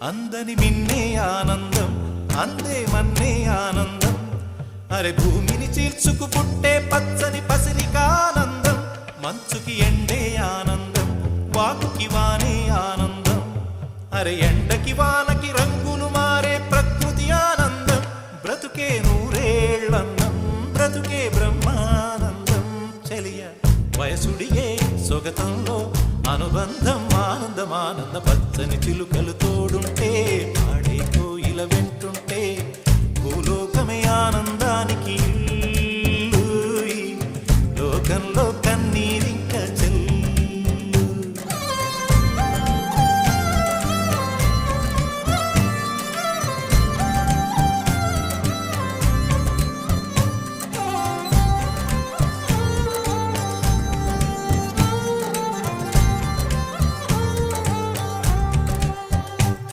అందని మిన్నే ఆనందం అందే మన్నే ఆనందం అరే భూమిని చీల్చుకు పుట్టే పచ్చని పసిరికానందం మంచుకి ఎండే ఆనందం వాకుకి వానే ఆనందం అరే ఎండకి వానకి రంగులు మారే ప్రకృతి ఆనందం బ్రతుకే నూరేళ్ళన్నం బ్రతుకే బ్రహ్మానందం చెలియ వయసుడిగే సొగతంలో అనుబంధం ఆనందమానంద పచ్చని చిలుకలు తోడు